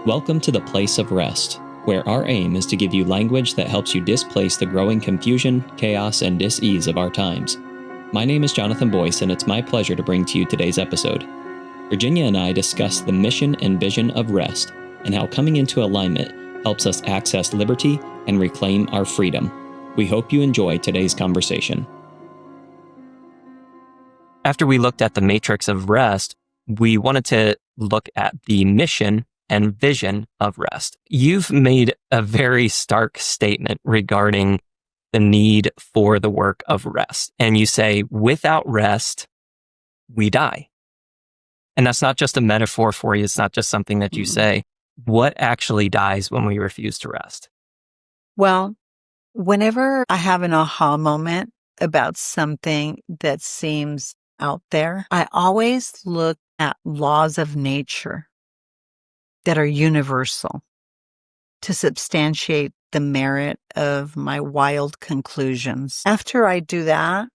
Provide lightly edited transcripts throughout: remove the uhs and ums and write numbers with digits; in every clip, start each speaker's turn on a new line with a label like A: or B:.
A: Welcome to the place of rest, where our aim is to give you language that helps you displace the growing confusion, chaos, and dis-ease of our times. My name is Jonathan Boyce, and it's my pleasure to bring to you today's episode. Virginia and I discuss the mission and vision of rest and how coming into alignment helps us access liberty and reclaim our freedom. We hope you enjoy today's conversation. After we looked at the matrix of rest, we wanted to look at the mission and vision of rest. You've made a very stark statement regarding the need for the work of rest. And you say, without rest, we die. And that's not just a metaphor for you. It's not just something that you say. What actually dies when we refuse to rest?
B: Well, whenever I have an aha moment about something that seems out there, I always look at laws of nature that are universal to substantiate the merit of my wild conclusions. After I do that,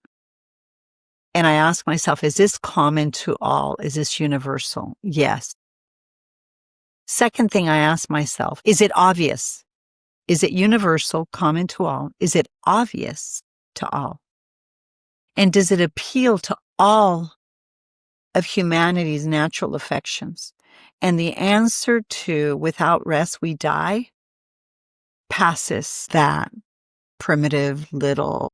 B: and I ask myself, is this common to all? Is this universal? Yes. Second thing I ask myself, is it obvious? Is it universal, common to all? Is it obvious to all? And does it appeal to all of humanity's natural affections? And the answer to without rest, we die passes that primitive little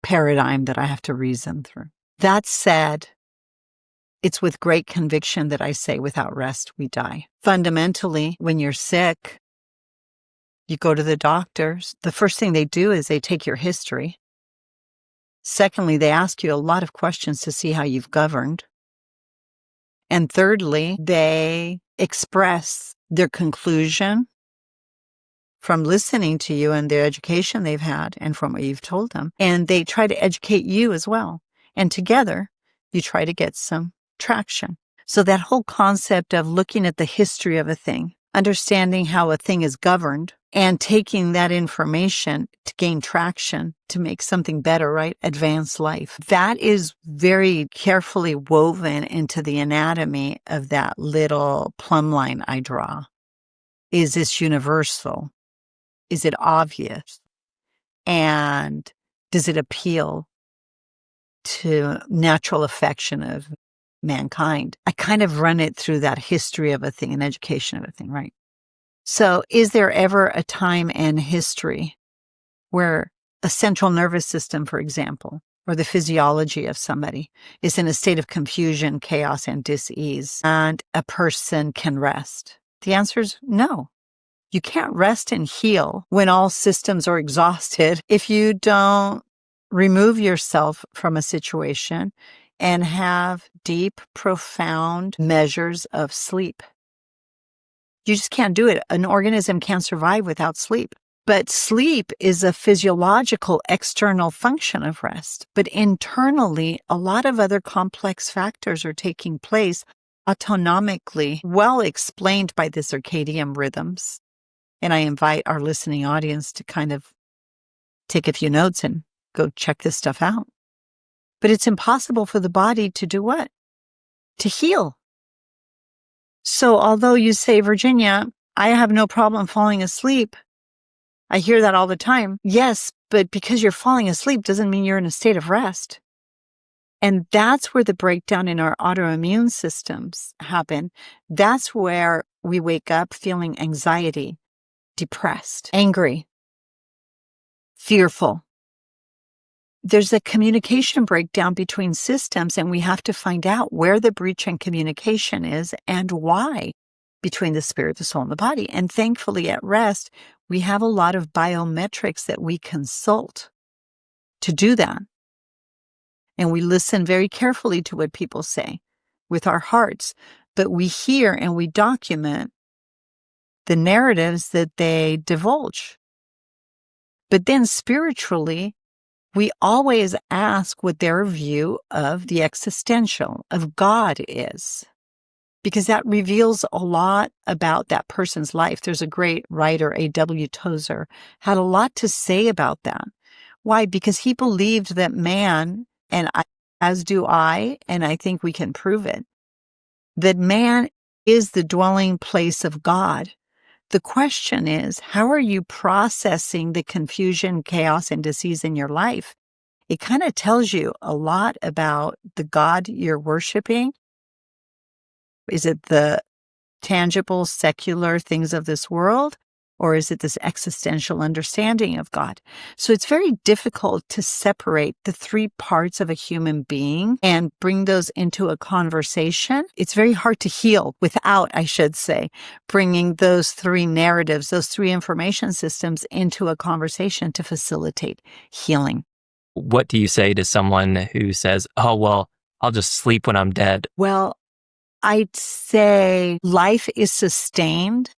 B: paradigm that I have to reason through. That said, it's with great conviction that I say without rest, we die. Fundamentally, when you're sick, you go to the doctors. The first thing they do is they take your history. Secondly, they ask you a lot of questions to see how you've governed. And thirdly, they express their conclusion from listening to you and their education they've had and from what you've told them. And they try to educate you as well. And together, you try to get some traction. So that whole concept of looking at the history of a thing, understanding how a thing is governed, and taking that information to gain traction, to make something better, right? Advance life. That is very carefully woven into the anatomy of that little plumb line I draw. Is this universal? Is it obvious? And does it appeal to natural affection of mankind? I kind of run it through that history of a thing, an education of a thing, right? So is there ever a time and history where a central nervous system, for example, or the physiology of somebody is in a state of confusion, chaos, and dis-ease, and a person can rest? The answer is no. You can't rest and heal when all systems are exhausted if you don't remove yourself from a situation and have deep, profound measures of sleep. You just can't do it. An organism can't survive without sleep. But sleep is a physiological external function of rest. But internally, a lot of other complex factors are taking place autonomically, well explained by the circadian rhythms. And I invite our listening audience to kind of take a few notes and go check this stuff out. But it's impossible for the body to do what? To heal. So although you say, Virginia, I have no problem falling asleep, I hear that all the time. Yes, but because you're falling asleep doesn't mean you're in a state of rest. And that's where the breakdown in our autoimmune systems happen. That's where we wake up feeling anxiety, depressed, angry, fearful. There's a communication breakdown between systems, and we have to find out where the breach in communication is and why between the spirit, the soul, and the body. And thankfully at rest, we have a lot of biometrics that we consult to do that. And we listen very carefully to what people say with our hearts, but we hear and we document the narratives that they divulge. But then spiritually, we always ask what their view of the existential, of God is, because that reveals a lot about that person's life. There's a great writer, A.W. Tozer, had a lot to say about that. Why? Because he believed that man, and as do I, and I think we can prove it, that man is the dwelling place of God. The question is, how are you processing the confusion, chaos, and disease in your life? It kind of tells you a lot about the God you're worshiping. Is it the tangible, secular things of this world? Or is it this existential understanding of God? So it's very difficult to separate the three parts of a human being and bring those into a conversation. It's very hard to heal without, I should say, bringing those three narratives, those three information systems into a conversation to facilitate healing.
A: What do you say to someone who says, oh, well, I'll just sleep when I'm dead?
B: Well, I'd say life is sustained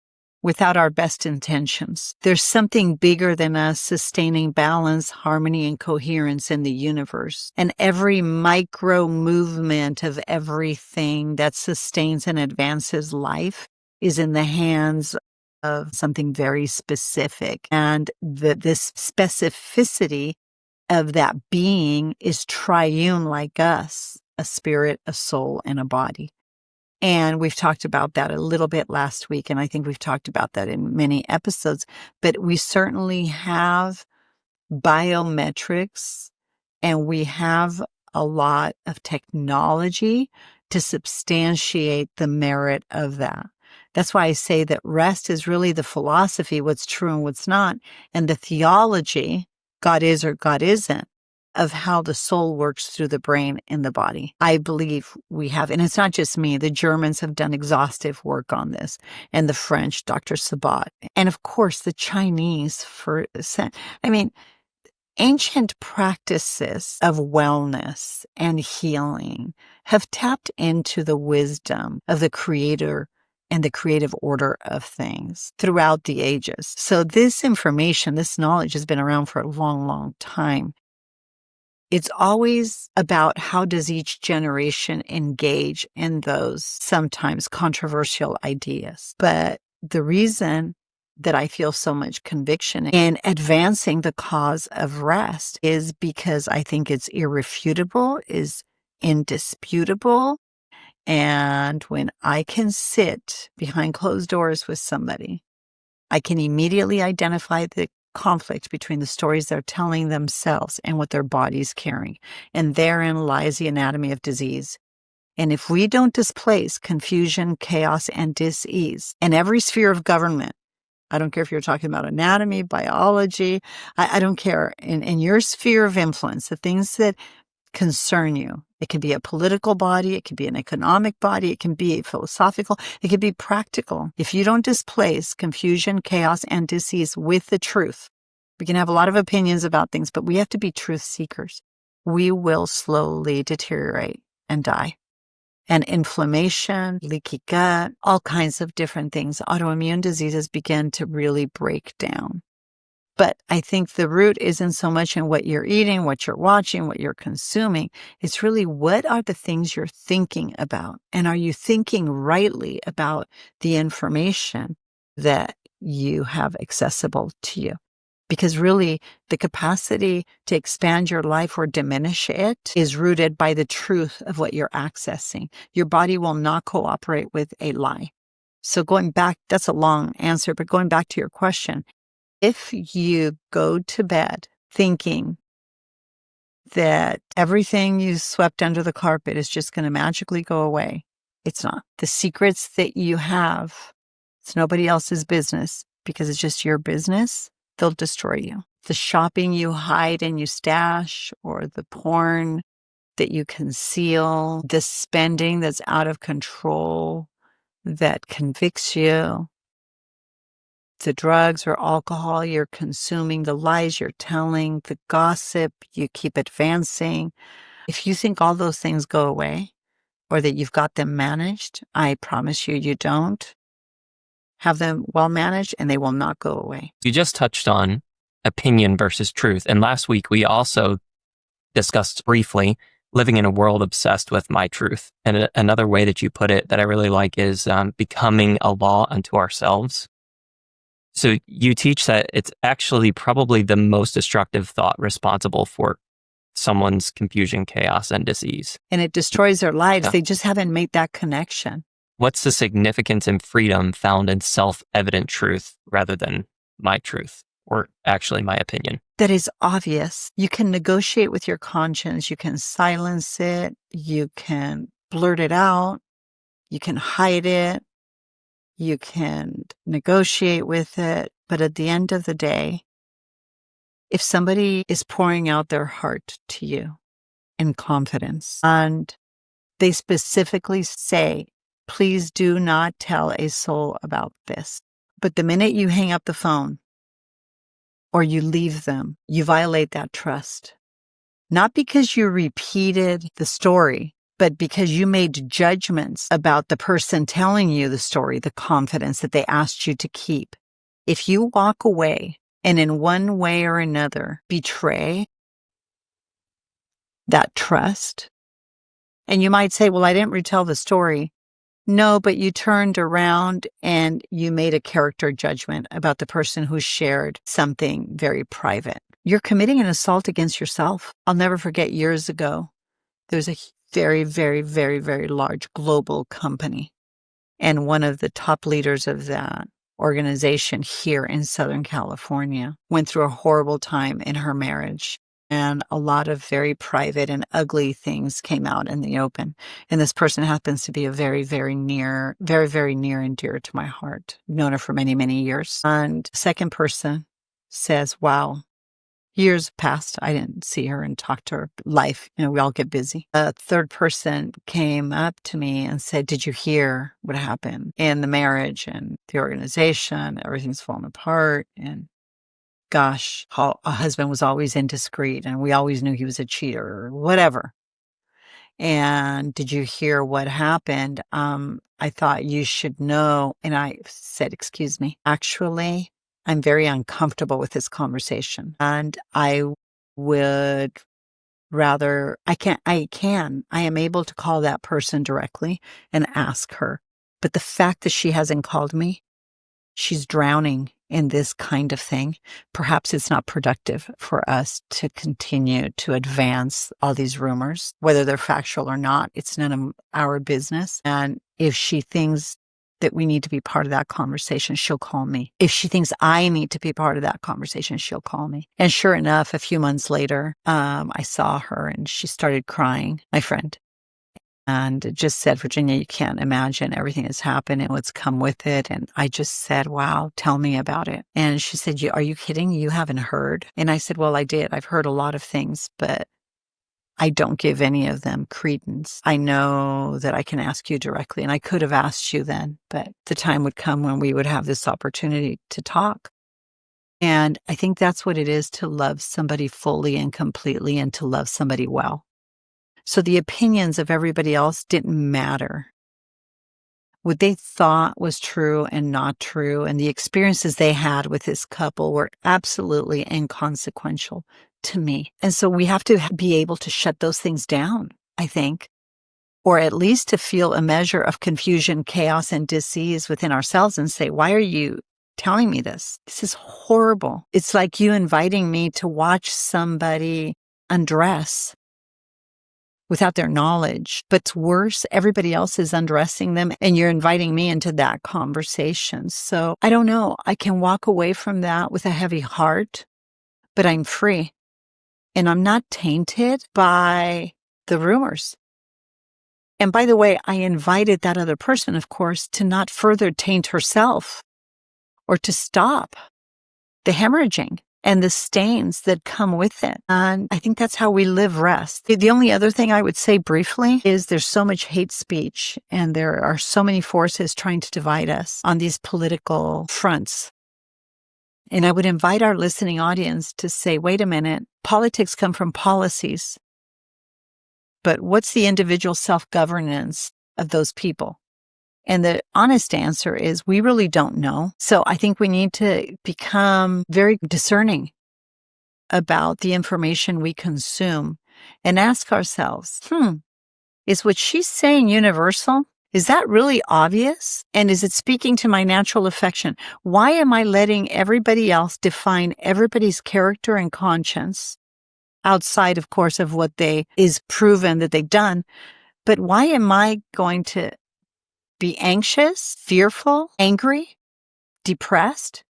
B: without our best intentions. There's something bigger than us sustaining balance, harmony, and coherence in the universe. And every micro movement of everything that sustains and advances life is in the hands of something very specific. And this specificity of that being is triune like us, a spirit, a soul, and a body. And we've talked about that a little bit last week, and I think we've talked about that in many episodes, but we certainly have biometrics and we have a lot of technology to substantiate the merit of that. That's why I say that rest is really the philosophy, what's true and what's not, and the theology, God is or God isn't, of how the soul works through the brain and the body. I believe we have, and it's not just me, the Germans have done exhaustive work on this, and the French, Dr. Sabat, and of course the Chinese ancient practices of wellness and healing have tapped into the wisdom of the Creator and the creative order of things throughout the ages. So this information, this knowledge has been around for a long, long time. It's always about how does each generation engage in those sometimes controversial ideas. But the reason that I feel so much conviction in advancing the cause of rest is because I think it's irrefutable, is indisputable. And when I can sit behind closed doors with somebody, I can immediately identify the conflict between the stories they're telling themselves and what their body's carrying. And therein lies the anatomy of disease. And if we don't displace confusion, chaos, and dis-ease in every sphere of government, I don't care if you're talking about anatomy, biology, I don't care. In your sphere of influence, the things that concern you, it can be a political body, it can be an economic body, it can be philosophical, it can be practical. If you don't displace confusion, chaos, and disease with the truth, we can have a lot of opinions about things, but we have to be truth seekers. We will slowly deteriorate and die. And inflammation, leaky gut, all kinds of different things, autoimmune diseases begin to really break down. But I think the root isn't so much in what you're eating, what you're watching, what you're consuming. It's really what are the things you're thinking about? And are you thinking rightly about the information that you have accessible to you? Because really, the capacity to expand your life or diminish it is rooted by the truth of what you're accessing. Your body will not cooperate with a lie. So going back, that's a long answer, but going back to your question, if you go to bed thinking that everything you swept under the carpet is just going to magically go away, it's not. The secrets that you have, it's nobody else's business because it's just your business. They'll destroy you. The shopping you hide and you stash, or the porn that you conceal, the spending that's out of control that convicts you, the drugs or alcohol you're consuming, the lies you're telling, the gossip you keep advancing. If you think all those things go away or that you've got them managed, I promise you, you don't. Have them well managed and they will not go away.
A: You just touched on opinion versus truth. And last week, we also discussed briefly living in a world obsessed with my truth. And another way that you put it that I really like is becoming a law unto ourselves. So you teach that it's actually probably the most destructive thought responsible for someone's confusion, chaos, and disease.
B: And it destroys their lives.
A: Yeah.
B: They just haven't made that connection.
A: What's the significance and freedom found in self-evident truth rather than my truth, or actually my opinion?
B: That is obvious. You can negotiate with your conscience. You can silence it. You can blurt it out. You can hide it. You can negotiate with it. But at the end of the day, if somebody is pouring out their heart to you in confidence and they specifically say, please do not tell a soul about this. But the minute you hang up the phone or you leave them, you violate that trust. Not because you repeated the story, but because you made judgments about the person telling you the story, the confidence that they asked you to keep. If you walk away and in one way or another betray that trust, and you might say, well, I didn't retell the story. No, but you turned around and you made a character judgment about the person who shared something very private. You're committing an assault against yourself. I'll never forget years ago, there's a very, very, very, very large global company. And one of the top leaders of that organization here in Southern California went through a horrible time in her marriage. And a lot of very private and ugly things came out in the open. And this person happens to be a very, very near and dear to my heart. I've known her for many, many years. And the second person says, wow, years passed. I didn't see her and talk to her. Life, we all get busy. A third person came up to me and said, did you hear what happened in the marriage and the organization? Everything's falling apart. And gosh, how a husband was always indiscreet and we always knew he was a cheater or whatever. And did you hear what happened? I thought you should know. And I said, excuse me, actually, I'm very uncomfortable with this conversation. And I would rather, I am able to call that person directly and ask her. But the fact that she hasn't called me, she's drowning in this kind of thing. Perhaps it's not productive for us to continue to advance all these rumors, whether they're factual or not. It's none of our business. And if she thinks that we need to be part of that conversation, she'll call me. If she thinks I need to be part of that conversation, she'll call me. And sure enough, a few months later, I saw her and she started crying, my friend. And just said, Virginia, you can't imagine everything that's happened and what's come with it. And I just said, wow, tell me about it. And she said, are you kidding? You haven't heard? And I said, well, I did. I've heard a lot of things, but I don't give any of them credence. I know that I can ask you directly, and I could have asked you then, but the time would come when we would have this opportunity to talk. And I think that's what it is to love somebody fully and completely and to love somebody well. So the opinions of everybody else didn't matter. What they thought was true and not true, and the experiences they had with this couple were absolutely inconsequential to me. And so we have to be able to shut those things down, I think, or at least to feel a measure of confusion, chaos, and dis-ease within ourselves and say, why are you telling me this? This is horrible. It's like you inviting me to watch somebody undress without their knowledge. But it's worse, everybody else is undressing them and you're inviting me into that conversation. So I don't know. I can walk away from that with a heavy heart, but I'm free. And I'm not tainted by the rumors. And by the way, I invited that other person, of course, to not further taint herself or to stop the hemorrhaging and the stains that come with it. And I think that's how we live rest. The only other thing I would say briefly is there's so much hate speech and there are so many forces trying to divide us on these political fronts. And I would invite our listening audience to say, wait a minute, politics come from policies. But what's the individual self-governance of those people? And the honest answer is we really don't know. So I think we need to become very discerning about the information we consume and ask ourselves, is what she's saying universal? Is that really obvious? And is it speaking to my natural affection? Why am I letting everybody else define everybody's character and conscience outside, of course, of what is proven that they've done? But why am I going to be anxious, fearful, angry, depressed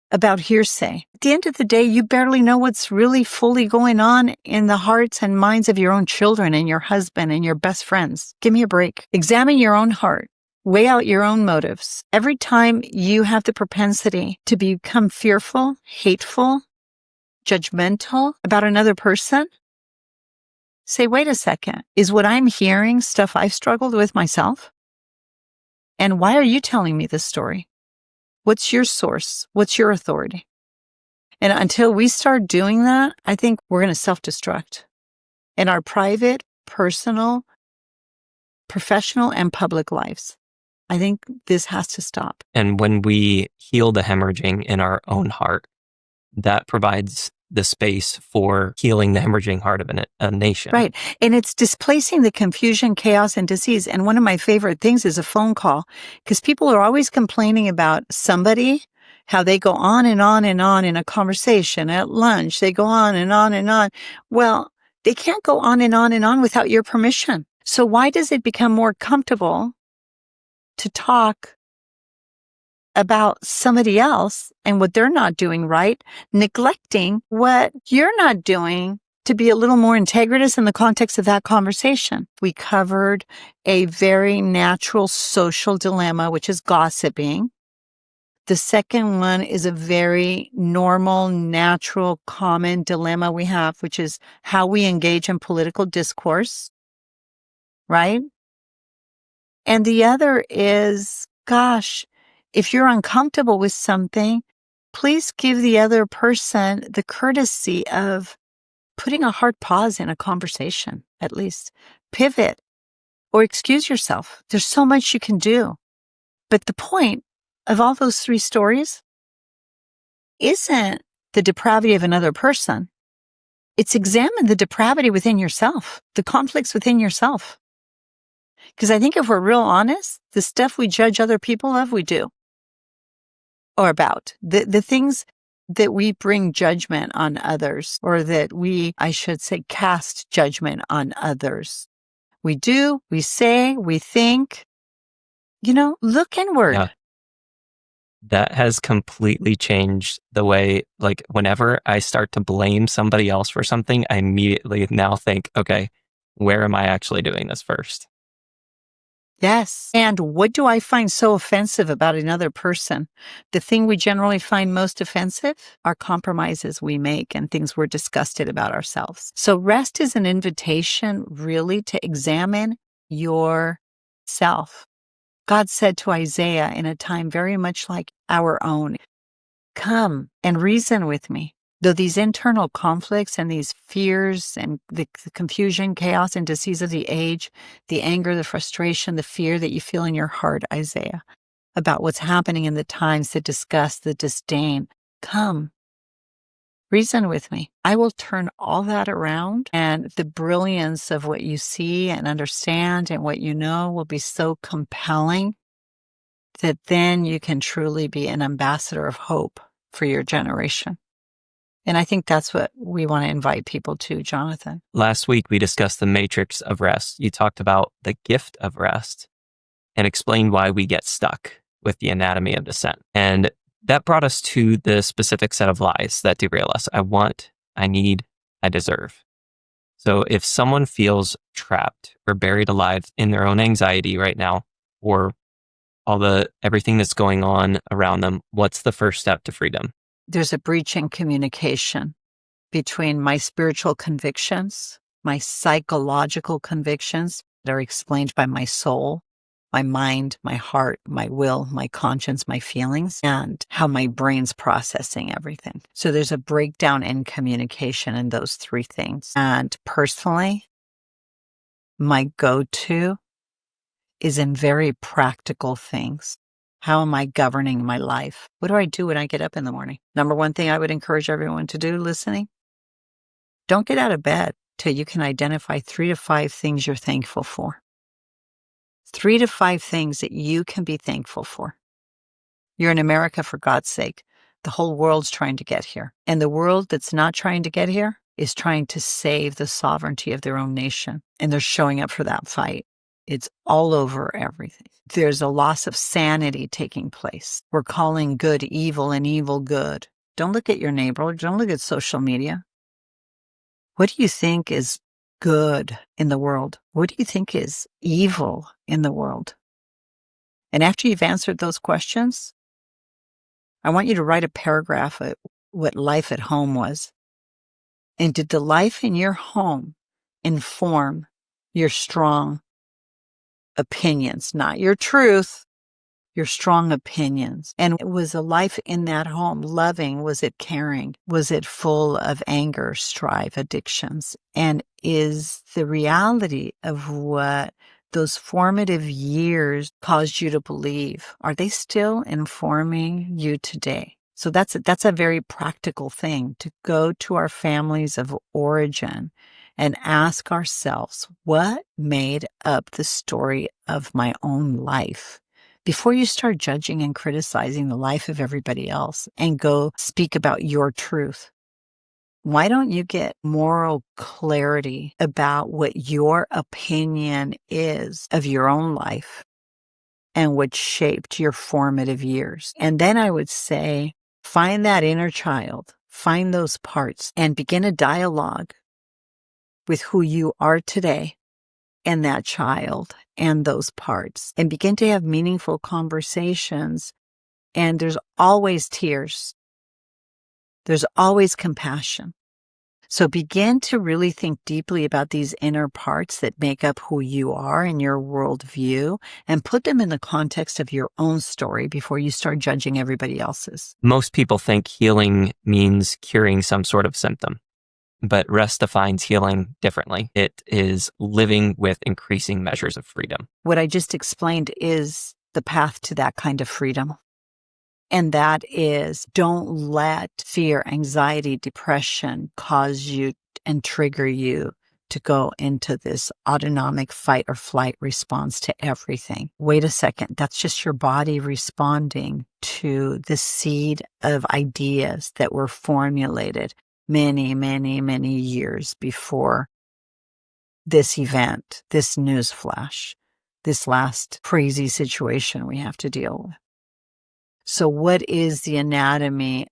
B: about hearsay. At the end of the day, you barely know what's really fully going on in the hearts and minds of your own children and your husband and your best friends. Give me a break. Examine your own heart. Weigh out your own motives. Every time you have the propensity to become fearful, hateful, judgmental about another person, say, wait a second, is what I'm hearing stuff I've struggled with myself? And why are you telling me this story? What's your source? What's your authority? And until we start doing that, I think we're going to self-destruct in our private, personal, professional, and public lives. I think this has to stop.
A: And when we heal the hemorrhaging in our own heart, that provides the space for healing the hemorrhaging heart of a nation.
B: Right. And it's displacing the confusion, chaos, and disease. And one of my favorite things is a phone call, because people are always complaining about somebody, how they go on and on and on in a conversation at lunch. They go on and on and on. Well, they can't go on and on and on without your permission. So why does it become more comfortable to talk about somebody else and what they're not doing right, neglecting what you're not doing to be a little more integritous in the context of that conversation? We covered a very natural social dilemma, which is gossiping. The second one is a very normal, natural, common dilemma we have, which is how we engage in political discourse, right? And the other is, gosh, if you're uncomfortable with something, please give the other person the courtesy of putting a hard pause in a conversation, at least. Pivot or excuse yourself. There's so much you can do. But the point of all those three stories isn't the depravity of another person. It's examine the depravity within yourself, the conflicts within yourself. Because I think if we're real honest, the stuff we judge other people of, we do. Or about. The things that we bring judgment on others, or that we, I should say, cast judgment on others. We do, we say, we think. Look inward.
A: Yeah. That has completely changed the way, like, whenever I start to blame somebody else for something, I immediately now think, okay, where am I actually doing this first?
B: Yes. And what do I find so offensive about another person? The thing we generally find most offensive are compromises we make and things we're disgusted about ourselves. So rest is an invitation really to examine yourself. God said to Isaiah in a time very much like our own, come and reason with me. Though these internal conflicts and these fears and the confusion, chaos, and disease of the age, the anger, the frustration, the fear that you feel in your heart, Isaiah, about what's happening in the times, the disgust, the disdain, come, reason with me. I will turn all that around, and the brilliance of what you see and understand and what you know will be so compelling that then you can truly be an ambassador of hope for your generation. And I think that's what we want to invite people to, Jonathan.
A: Last week, we discussed the matrix of rest. You talked about the gift of rest and explained why we get stuck with the anatomy of dissent. And that brought us to the specific set of lies that derail us. I want, I need, I deserve. So if someone feels trapped or buried alive in their own anxiety right now, or everything that's going on around them, what's the first step to freedom?
B: There's a breach in communication between my spiritual convictions, my psychological convictions that are explained by my soul, my mind, my heart, my will, my conscience, my feelings, and how my brain's processing everything. So there's a breakdown in communication in those three things. And personally, my go-to is in very practical things. How am I governing my life? What do I do when I get up in the morning? Number one thing I would encourage everyone to do listening, don't get out of bed till you can identify 3 to 5 things you're thankful for. 3 to 5 things that you can be thankful for. You're in America, for God's sake. The whole world's trying to get here. And the world that's not trying to get here is trying to save the sovereignty of their own nation. And they're showing up for that fight. It's all over everything. There's a loss of sanity taking place. We're calling good evil and evil good. Don't look at your neighbor. Don't look at social media. What do you think is good in the world? What do you think is evil in the world? And after you've answered those questions, I want you to write a paragraph of what life at home was. And did the life in your home inform your strong opinions, not your truth, your strong opinions? And was a life in that home loving? Was it caring? Was it full of anger, strife, addictions? And is the reality of what those formative years caused you to believe, are they still informing you today? So that's a very practical thing, to go to our families of origin and ask ourselves, what made up the story of my own life? Before you start judging and criticizing the life of everybody else and go speak about your truth, why don't you get moral clarity about what your opinion is of your own life and what shaped your formative years? And then I would say, find that inner child, find those parts, and begin a dialogue with who you are today and that child and those parts, and begin to have meaningful conversations. And there's always tears. There's always compassion. So begin to really think deeply about these inner parts that make up who you are and your worldview, and put them in the context of your own story before you start judging everybody else's.
A: Most people think healing means curing some sort of symptom, but R.E.S.T defines healing differently. It is living with increasing measures of freedom.
B: What I just explained is the path to that kind of freedom. And that is, don't let fear, anxiety, depression cause you and trigger you to go into this autonomic fight or flight response to everything. Wait a second. That's just your body responding to the seed of ideas that were formulated many, many, many years before this event, this news flash, this last crazy situation we have to deal with. So what is the anatomy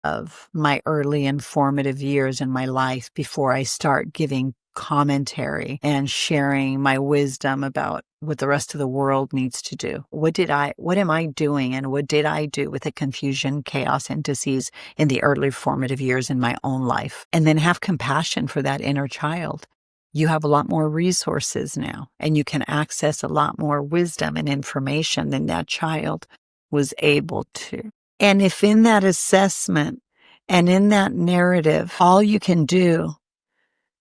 B: of my early and formative years in my life before I start giving commentary and sharing my wisdom about what the rest of the world needs to do? What am I doing, and what did I do with the confusion, chaos, and disease in the early formative years in my own life? And then have compassion for that inner child. You have a lot more resources now, and you can access a lot more wisdom and information than that child was able to. And if in that assessment and in that narrative, all you can do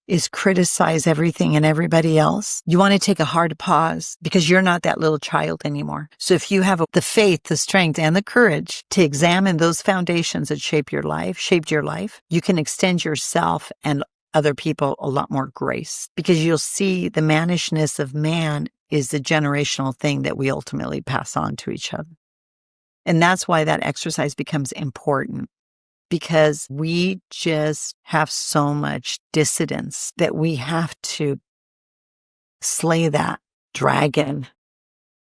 B: is criticize everything and everybody else, you want to take a hard pause, because you're not that little child anymore. So if you have the faith, the strength, and the courage to examine those foundations that shaped your life, you can extend yourself and other people a lot more grace, because you'll see the mannishness of man is the generational thing that we ultimately pass on to each other. And that's why that exercise becomes important, because we just have so much dissidence that we have to slay that dragon.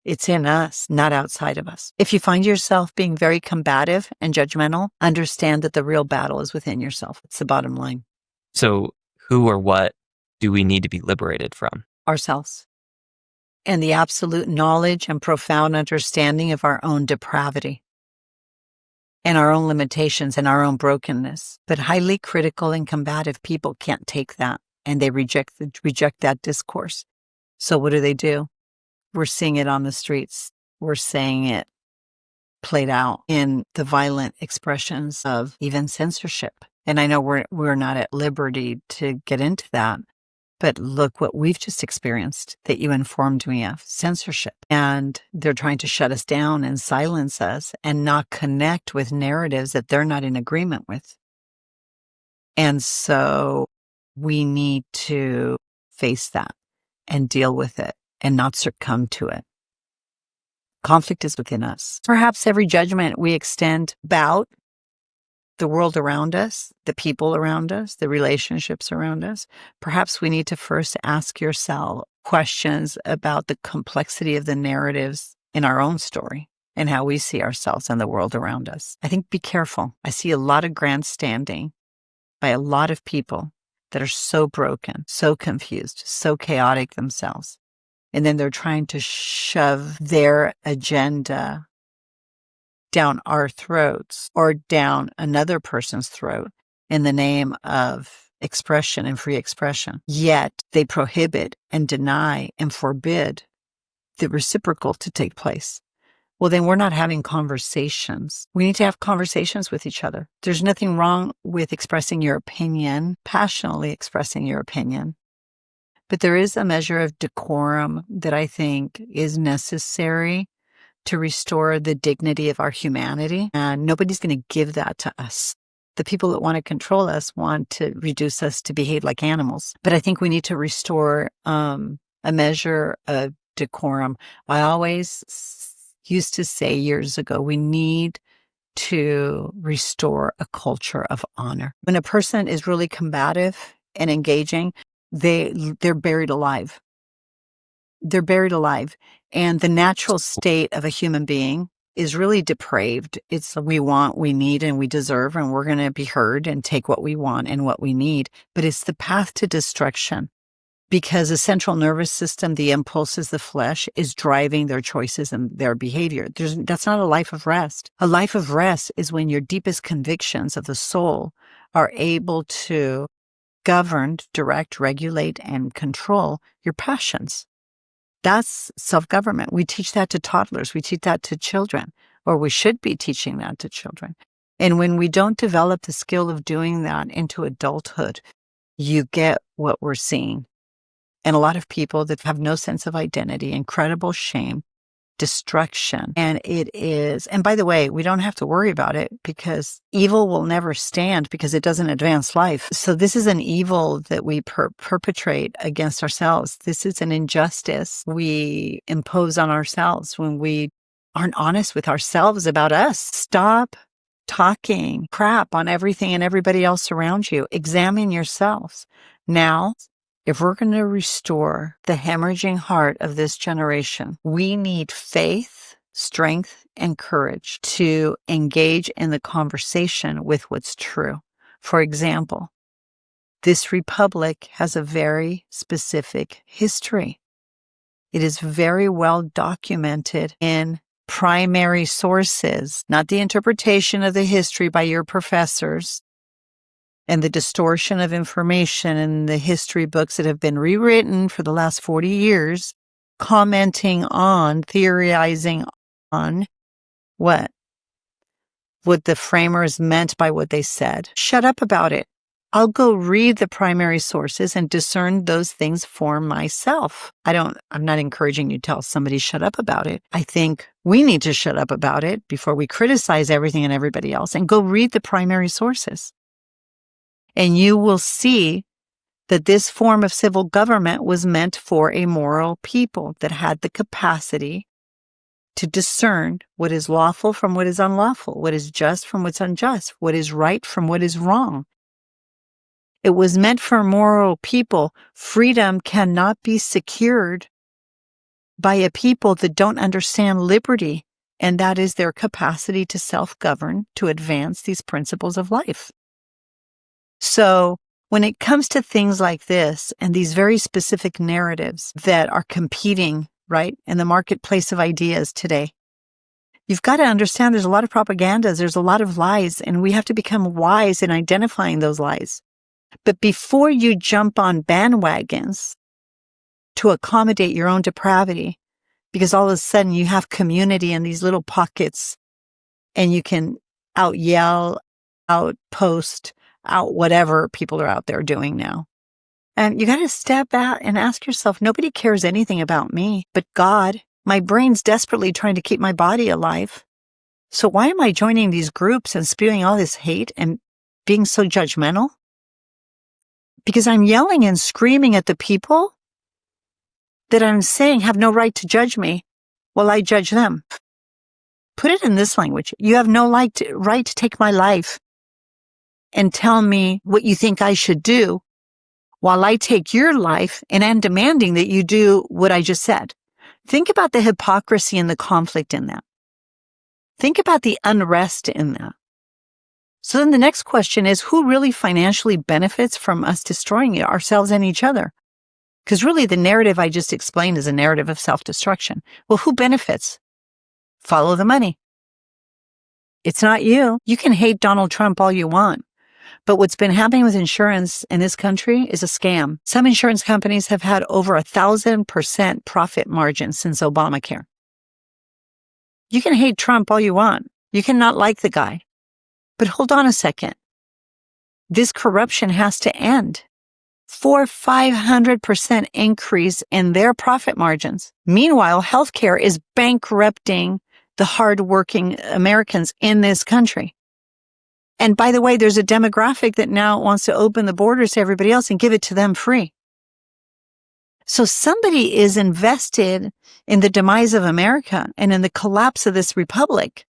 B: It's in us, not outside of us. If you find yourself being very combative and judgmental, understand that the real battle is within yourself. It's the bottom line.
A: So who or what do we need to be liberated from?
B: Ourselves. And the absolute knowledge and profound understanding of our own depravity and our own limitations and our own brokenness. But highly critical and combative people can't take that, and they reject that discourse. So what do? We're seeing it on the streets. We're seeing it played out in the violent expressions of even censorship. And I know we're not at liberty to get into that, but look what we've just experienced that you informed me of: censorship. And they're trying to shut us down and silence us and not connect with narratives that they're not in agreement with. And so we need to face that and deal with it and not succumb to it. Conflict is within us. Perhaps every judgment we extend about the world around us, the people around us, the relationships around us, perhaps we need to first ask yourself questions about the complexity of the narratives in our own story and how we see ourselves and the world around us. I think be careful. I see a lot of grandstanding by a lot of people that are so broken, so confused, so chaotic themselves. And then they're trying to shove their agenda down our throats or down another person's throat in the name of expression and free expression. Yet they prohibit and deny and forbid the reciprocal to take place. Well, then we're not having conversations. We need to have conversations with each other. There's nothing wrong with expressing your opinion, passionately expressing your opinion. But there is a measure of decorum that I think is necessary to restore the dignity of our humanity. And nobody's going to give that to us. The people that want to control us want to reduce us to behave like animals. But I think we need to restore a measure of decorum. I always used to say years ago, we need to restore a culture of honor. When a person is really combative and engaging, they're buried alive. They're buried alive. And the natural state of a human being is really depraved. It's we want, we need, and we deserve, and we're going to be heard and take what we want and what we need. But it's the path to destruction because the central nervous system, the impulses, the flesh is driving their choices and their behavior. That's not a life of rest. A life of rest is when your deepest convictions of the soul are able to govern, direct, regulate, and control your passions. That's self-government. We teach that to toddlers. We teach that to children, or we should be teaching that to children. And when we don't develop the skill of doing that into adulthood, you get what we're seeing. And a lot of people that have no sense of identity, incredible shame, destruction. And it is, and by the way, we don't have to worry about it because evil will never stand because it doesn't advance life. So this is an evil that we perpetrate against ourselves. This is an injustice we impose on ourselves when we aren't honest with ourselves about us. Stop talking crap on everything and everybody else around you. Examine yourselves. Now, if we're going to restore the hemorrhaging heart of this generation, we need faith, strength, and courage to engage in the conversation with what's true. For example, this republic has a very specific history. It is very well documented in primary sources, not the interpretation of the history by your professors, and the distortion of information in the history books that have been rewritten for the last 40 years, commenting on, theorizing on what the framers meant by what they said. Shut up about it. I'll go read the primary sources and discern those things for myself. I'm not encouraging you to tell somebody shut up about it. I think we need to shut up about it before we criticize everything and everybody else and go read the primary sources. And you will see that this form of civil government was meant for a moral people that had the capacity to discern what is lawful from what is unlawful, what is just from what's unjust, what is right from what is wrong. It was meant for moral people. Freedom cannot be secured by a people that don't understand liberty, and that is their capacity to self-govern, to advance these principles of life. So when it comes to things like this and these very specific narratives that are competing, right, in the marketplace of ideas today, you've got to understand there's a lot of propagandas, there's a lot of lies, and we have to become wise in identifying those lies. But before you jump on bandwagons to accommodate your own depravity, because all of a sudden you have community in these little pockets and you can out yell, outpost, out whatever people are out there doing now. And you got to step back and ask yourself, nobody cares anything about me but God. My brain's desperately trying to keep my body alive. So why am I joining these groups and spewing all this hate and being so judgmental? Because I'm yelling and screaming at the people that I'm saying have no right to judge me while I judge them. Put it in this language. You have no right to take my life and tell me what you think I should do while I take your life and am demanding that you do what I just said. Think about the hypocrisy and the conflict in that. Think about the unrest in that. So then the next question is, who really financially benefits from us destroying ourselves and each other? Because really the narrative I just explained is a narrative of self-destruction. Well, who benefits? Follow the money. It's not you. You can hate Donald Trump all you want. But what's been happening with insurance in this country is a scam. Some insurance companies have had over 1,000% profit margin since Obamacare. You can hate Trump all you want. You can not like the guy. But hold on a second. This corruption has to end. 500% increase in their profit margins. Meanwhile, healthcare is bankrupting the hardworking Americans in this country. And by the way, there's a demographic that now wants to open the borders to everybody else and give it to them free. So somebody is invested in the demise of America and in the collapse of this republic.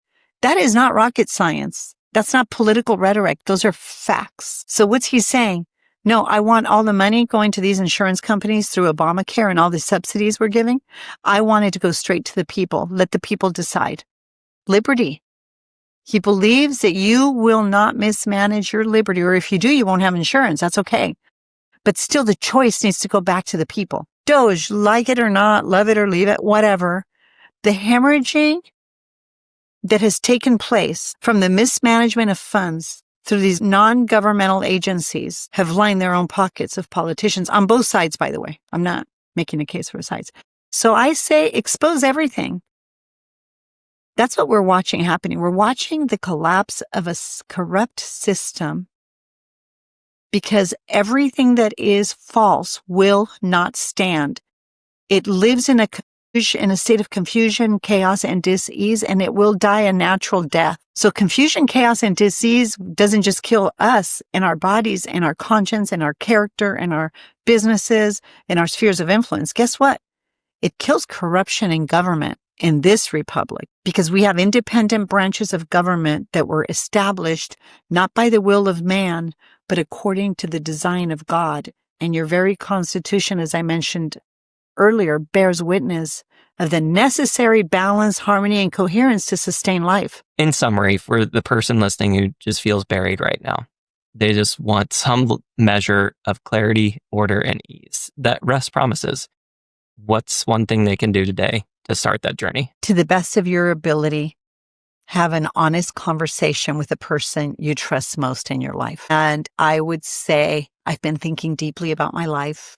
B: That is not rocket science. That's not political rhetoric. Those are facts. So what's he saying? No, I want all the money going to these insurance companies through Obamacare and all the subsidies we're giving. I want it to go straight to the people. Let the people decide. Liberty. He believes that you will not mismanage your liberty, or if you do, you won't have insurance. That's okay. But still, the choice needs to go back to the people. Doge, like it or not, love it or leave it, whatever. The hemorrhaging that has taken place from the mismanagement of funds through these non-governmental agencies have lined their own pockets of politicians on both sides, by the way. I'm not making a case for sides. So I say expose everything. That's what we're watching happening. We're watching the collapse of a corrupt system because everything that is false will not stand. It lives in a state of confusion, chaos, and dis-ease, and it will die a natural death. So confusion, chaos, and dis-ease doesn't just kill us and our bodies and our conscience and our character and our businesses and our spheres of influence. Guess what? It kills corruption in government in this republic because we have independent branches of government that were established not by the will of man, but according to the design of God. And your very Constitution, as I mentioned earlier, bears witness of the necessary balance, harmony, and coherence to sustain life.
A: In summary, for the person listening who just feels buried right now, they just want some measure of clarity, order, and ease that R.E.S.T promises. What's one thing they can do today to start that journey?
B: To the best of your ability, have an honest conversation with the person you trust most in your life. And I would say, I've been thinking deeply about my life,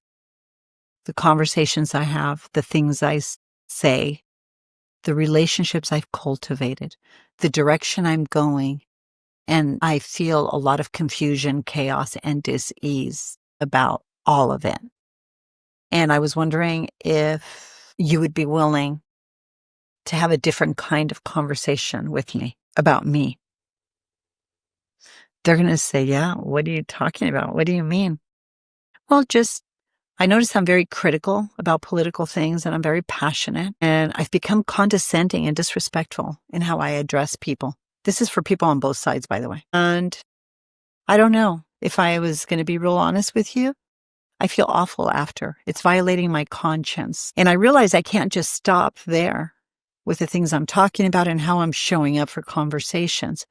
B: the conversations I have, the things I say, the relationships I've cultivated, the direction I'm going. And I feel a lot of confusion, chaos, and dis-ease about all of it. And I was wondering if you would be willing to have a different kind of conversation with me about me. They're going to say, yeah, what are you talking about? What do you mean? Well, I notice I'm very critical about political things and I'm very passionate and I've become condescending and disrespectful in how I address people. This is for people on both sides, by the way. And I don't know if I was going to be real honest with you. I feel awful after. It's violating my conscience. And I realize I can't just stop there with the things I'm talking about and how I'm showing up for conversations.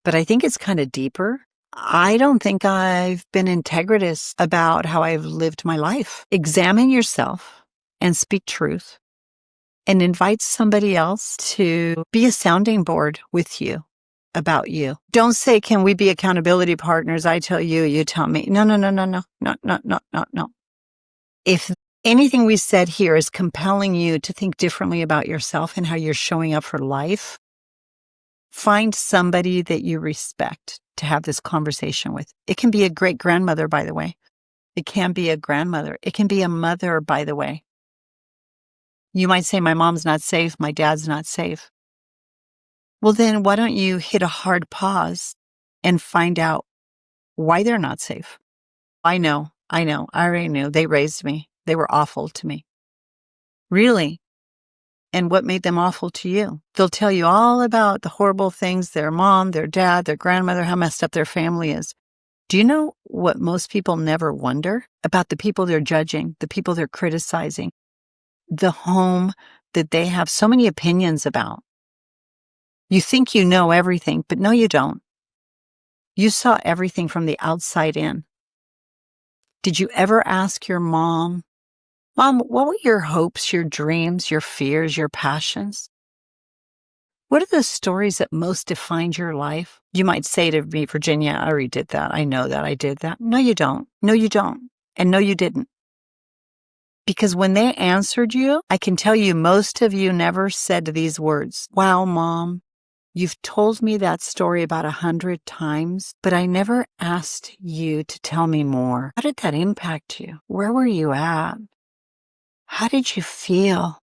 B: But I think it's kind of deeper. I don't think I've been integritous about how I've lived my life. Examine yourself and speak truth and invite somebody else to be a sounding board with you about you. Don't say, can we be accountability partners? I tell you, you tell me. No. If anything we said here is compelling you to think differently about yourself and how you're showing up for life, find somebody that you respect to have this conversation with. It can be a great grandmother, by the way. It can be a grandmother. It can be a mother, by the way. You might say, my mom's not safe. My dad's not safe. Well, then why don't you hit a hard pause and find out why they're not safe? I know. I already knew. They raised me. They were awful to me. Really? And what made them awful to you? They'll tell you all about the horrible things their mom, their dad, their grandmother, how messed up their family is. Do you know what most people never wonder? About the people they're judging, the people they're criticizing, the home that they have so many opinions about. You think you know everything, but no, you don't. You saw everything from the outside in. Did you ever ask your mom, Mom, what were your hopes, your dreams, your fears, your passions? What are the stories that most defined your life? You might say to me, Virginia, I already did that. I know that I did that. No, you don't. No, you don't. And no, you didn't. Because when they answered you, I can tell you most of you never said these words. Wow, Mom, you've told me that story about 100 times, but I never asked you to tell me more. How did that impact you? Where were you at? How did you feel?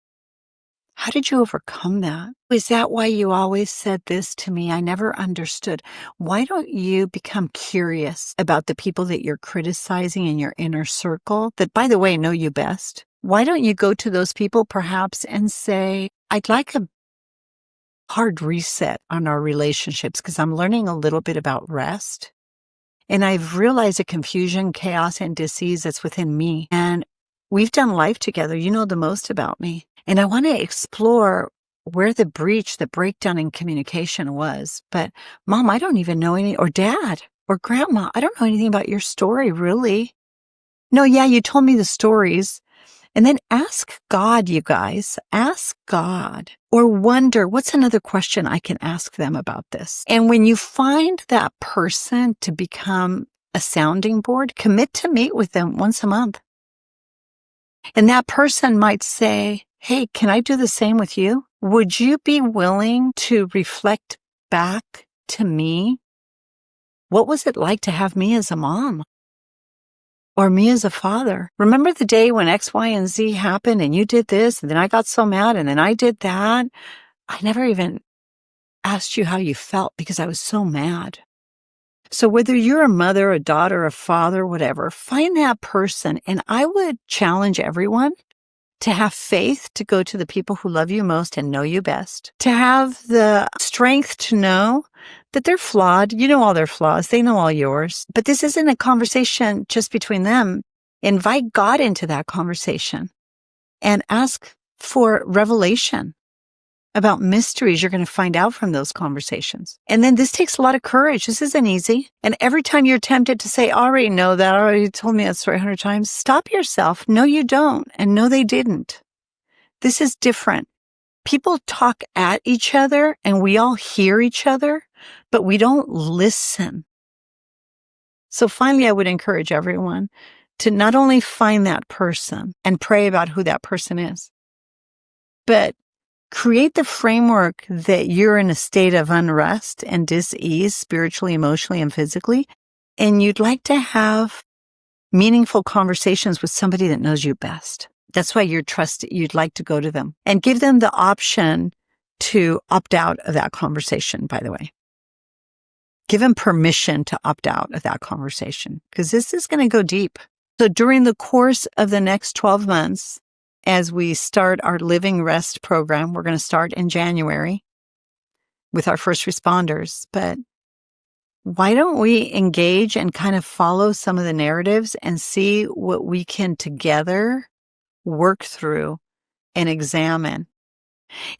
B: How did you overcome that? Is that why you always said this to me? I never understood. Why don't you become curious about the people that you're criticizing in your inner circle that, by the way, know you best? Why don't you go to those people perhaps and say, I'd like a hard reset on our relationships because I'm learning a little bit about rest. And I've realized the confusion, chaos, and disease that's within me. And we've done life together. You know the most about me. And I want to explore where the breach, the breakdown in communication was. But Mom, I don't even know any, or Dad, or Grandma, I don't know anything about your story, really. No, yeah, you told me the stories. And then ask God, you guys, ask God, or wonder, what's another question I can ask them about this? And when you find that person to become a sounding board, commit to meet with them once a month. And that person might say, hey, can I do the same with you? Would you be willing to reflect back to me? What was it like to have me as a mom? Or me as a father? Remember the day when X, Y, and Z happened and you did this and then I got so mad and then I did that? I never even asked you how you felt because I was so mad. So whether you're a mother, a daughter, a father, whatever, find that person. And I would challenge everyone to have faith to go to the people who love you most and know you best, to have the strength to know that they're flawed. You know all their flaws. They know all yours. But this isn't a conversation just between them. Invite God into that conversation and ask for revelation about mysteries you're going to find out from those conversations. And then this takes a lot of courage. This isn't easy. And every time you're tempted to say, I already know that, I already told me that story 100 times, stop yourself. No, you don't. And no, they didn't. This is different. People talk at each other and we all hear each other, but we don't listen. So finally, I would encourage everyone to not only find that person and pray about who that person is, but create the framework that you're in a state of unrest and dis-ease spiritually, emotionally, and physically, and you'd like to have meaningful conversations with somebody that knows you best. That's why you'd like to go to them and give them the option to opt out of that conversation, by the way. Give them permission to opt out of that conversation because this is going to go deep. So during the course of the next 12 months, as we start our Living R.E.S.T program, we're going to start in January with our first responders. But why don't we engage and kind of follow some of the narratives and see what we can together work through and examine?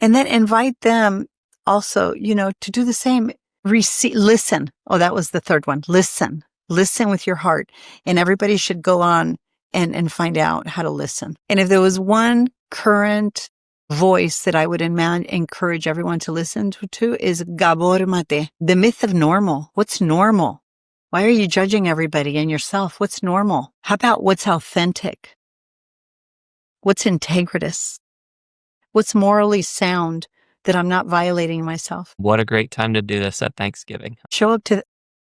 B: And then invite them also, to do the same. Listen. Oh, that was the third one. Listen. Listen with your heart. And everybody should go on and find out how to listen. And if there was one current voice that I would encourage everyone to listen to is Gabor Mate, the myth of normal. What's normal? Why are you judging everybody and yourself? What's normal? How about what's authentic? What's integritous? What's morally sound that I'm not violating myself?
A: What a great time to do this at Thanksgiving.
B: Show up to,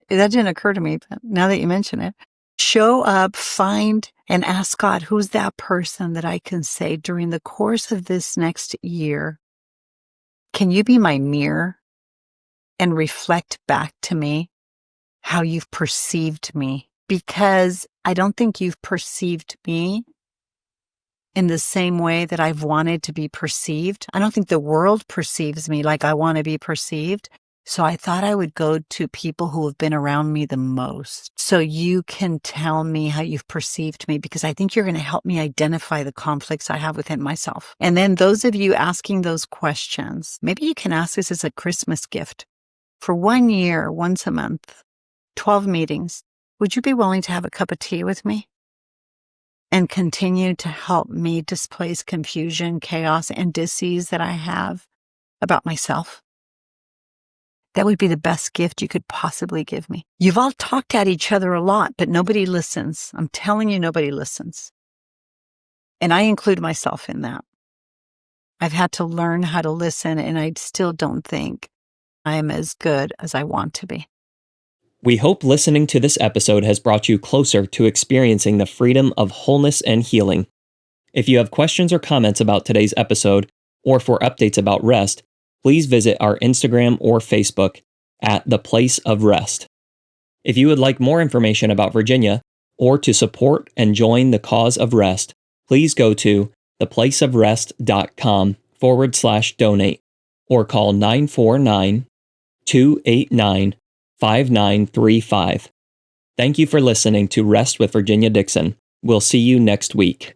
B: that didn't occur to me, but now that you mention it. Show up, find, and ask God, who's that person that I can say during the course of this next year, can you be my mirror and reflect back to me how you've perceived me? Because I don't think you've perceived me in the same way that I've wanted to be perceived. I don't think the world perceives me like I want to be perceived. So I thought I would go to people who have been around me the most so you can tell me how you've perceived me, because I think you're going to help me identify the conflicts I have within myself. And then those of you asking those questions, maybe you can ask this as a Christmas gift. For 1 year, once a month, 12 meetings, would you be willing to have a cup of tea with me and continue to help me displace confusion, chaos, and dis-ease that I have about myself? That would be the best gift you could possibly give me. You've all talked at each other a lot, but nobody listens. I'm telling you, nobody listens. And I include myself in that. I've had to learn how to listen, and I still don't think I am as good as I want to be.
A: We hope listening to this episode has brought you closer to experiencing the freedom of wholeness and healing. If you have questions or comments about today's episode, or for updates about rest, please visit our Instagram or Facebook at The Place of Rest. If you would like more information about Virginia, or to support and join the cause of rest, please go to theplaceofrest.com/donate or call 949-289-5935. Thank you for listening to Rest with Virginia Dixon. We'll see you next week.